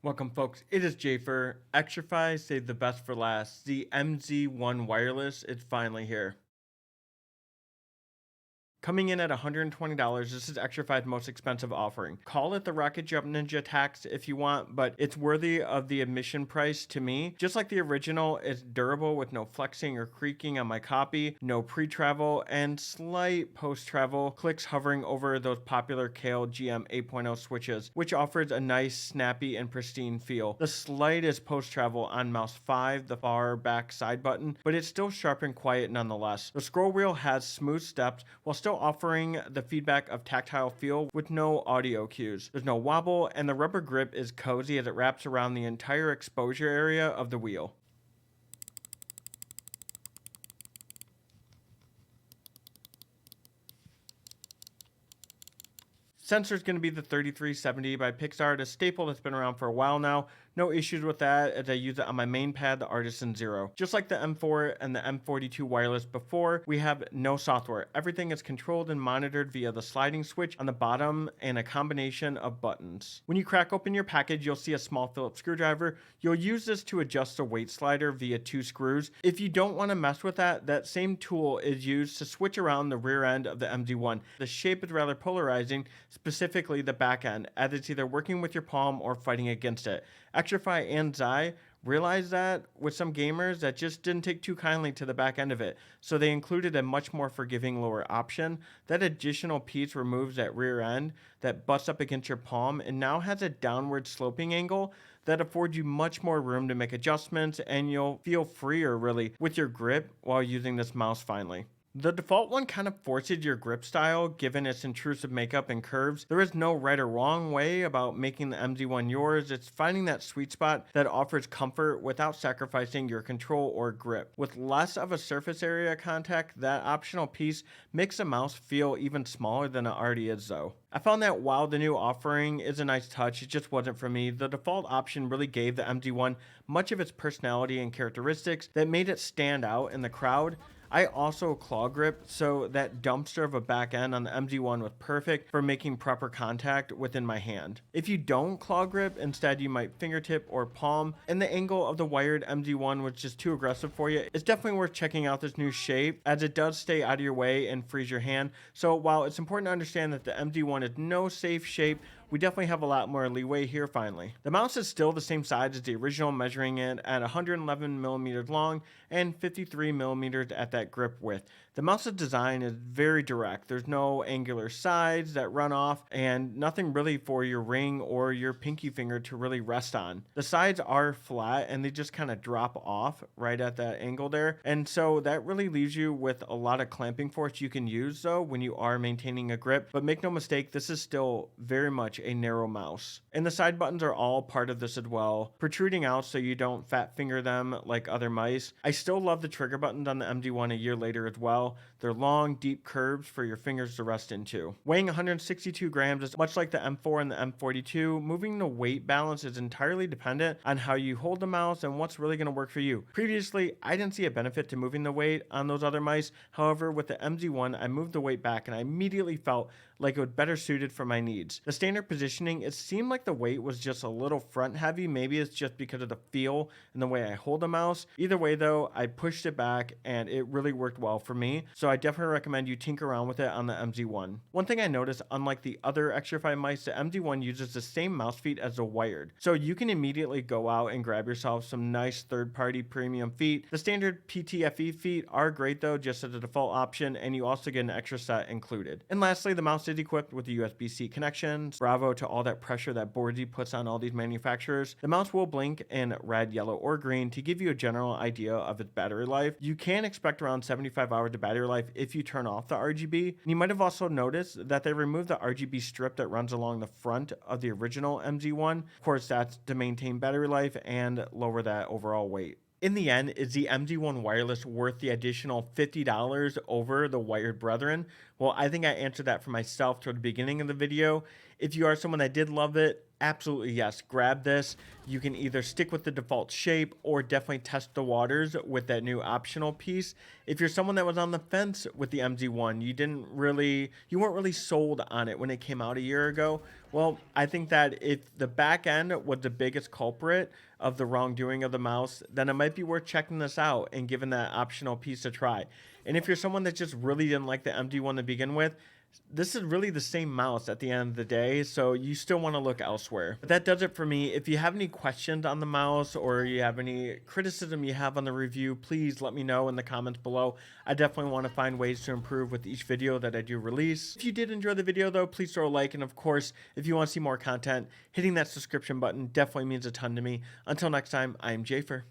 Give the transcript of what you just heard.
Welcome, folks. It is Jaypher. Xtrfy saved the best for last. The MZ1 wireless is finally here. Coming in at $120, this is Xtrfy's most expensive offering. Call it the Rocket Jump Ninja tax if you want, but it's worthy of the admission price to me. Just like the original, it's durable with no flexing or creaking on my copy, no pre-travel, and slight post-travel clicks hovering over those popular Kale GM 8.0 switches, which offers a nice, snappy, and pristine feel. The slightest post-travel on mouse 5, the far back side button, but it's still sharp and quiet nonetheless. The scroll wheel has smooth steps while still offering the feedback of tactile feel with no audio cues. There's no wobble, and the rubber grip is cozy as it wraps around the entire exposure area of the wheel. Sensor is going to be the 3370 by Pixar, a staple that's been around for a while now. No issues with that as I use it on my main pad, the Artisan Zero. Just like the M4 and the M42 wireless before, we have no software. Everything is controlled and monitored via the sliding switch on the bottom and a combination of buttons. When you crack open your package, you'll see a small Phillips screwdriver. You'll use this to adjust the weight slider via 2 screws. If you don't want to mess with that, that same tool is used to switch around the rear end of the MZ1. The shape is rather polarizing, specifically the back end, as it's either working with your palm or fighting against it. Xtrfy and Xi realized that with some gamers that just didn't take too kindly to the back end of it, so they included a much more forgiving lower option. That additional piece removes that rear end that butts up against your palm and now has a downward sloping angle that affords you much more room to make adjustments, and you'll feel freer really with your grip while using this mouse finally. The default one kind of forces your grip style given its intrusive makeup and curves. There is no right or wrong way about making the MZ1 yours. It's finding that sweet spot that offers comfort without sacrificing your control or grip. With less of a surface area contact, that optional piece makes the mouse feel even smaller than it already is though. I found that while the new offering is a nice touch, it just wasn't for me. The default option really gave the MZ1 much of its personality and characteristics that made it stand out in the crowd. I also claw grip, so that dumpster of a back end on the MZ1 was perfect for making proper contact within my hand. If you don't claw grip, instead you might fingertip or palm, and the angle of the wired MZ1 was just too aggressive for you, it's definitely worth checking out this new shape as it does stay out of your way and frees your hand. So while it's important to understand that the MZ1 is no safe shape, we definitely have a lot more leeway here finally. The mouse is still the same size as the original, measuring it at 111 millimeters long and 53 millimeters at that grip width. The mouse's design is very direct. There's no angular sides that run off and nothing really for your ring or your pinky finger to really rest on. The sides are flat and they just kind of drop off right at that angle there. And so that really leaves you with a lot of clamping force you can use though when you are maintaining a grip. But make no mistake, this is still very much a narrow mouse. And the side buttons are all part of this as well, protruding out so you don't fat finger them like other mice. I still love the trigger buttons on the MZ1 a year later as well. They're long, deep curves for your fingers to rest into. Weighing 162 grams is much like the M4 and the M42. Moving the weight balance is entirely dependent on how you hold the mouse and what's really going to work for you. Previously, I didn't see a benefit to moving the weight on those other mice. However, with the MZ1, I moved the weight back and I immediately felt like it was better suited for my needs. The standard positioning, it seemed like the weight was just a little front heavy. Maybe it's just because of the feel and the way I hold the mouse. Either way though, I pushed it back and it really worked well for me. So I definitely recommend you tinker around with it on the MZ1. One thing I noticed, unlike the other Xtrfy mice, the MZ1 uses the same mouse feet as the wired. So you can immediately go out and grab yourself some nice third-party premium feet. The standard PTFE feet are great though, just as a default option, and you also get an extra set included. And lastly, the mouse is equipped with a USB-C connection. Bravo to all that pressure that Boardsy puts on all these manufacturers. The mouse will blink in red, yellow, or green to give you a general idea of its battery life. You can expect around 75 hours of battery life if you turn off the RGB. You might have also noticed that they removed the RGB strip that runs along the front of the original MZ1. Of course, that's to maintain battery life and lower that overall weight. In the end, is the MZ1 wireless worth the additional $50 over the wired brethren? Well, I think I answered that for myself toward the beginning of the video. If you are someone that did love it, absolutely yes, grab this. You can either stick with the default shape or definitely test the waters with that new optional piece. If you're someone that was on the fence with the MZ1, you weren't really sold on it when it came out a year ago. Well, I think that if the back end was the biggest culprit of the wrongdoing of the mouse, then it might be worth checking this out and giving that optional piece a try. And if you're someone that just really didn't like the MZ1 to begin with, this is really the same mouse at the end of the day, so you still want to look elsewhere. But that does it for me. If you have any questions on the mouse or you have any criticism you have on the review, please let me know in the comments below. I definitely want to find ways to improve with each video that I do release. If you did enjoy the video though, please throw a like, and of course, if you want to see more content, hitting that subscription button definitely means a ton to me. Until next time, I am Jaypher.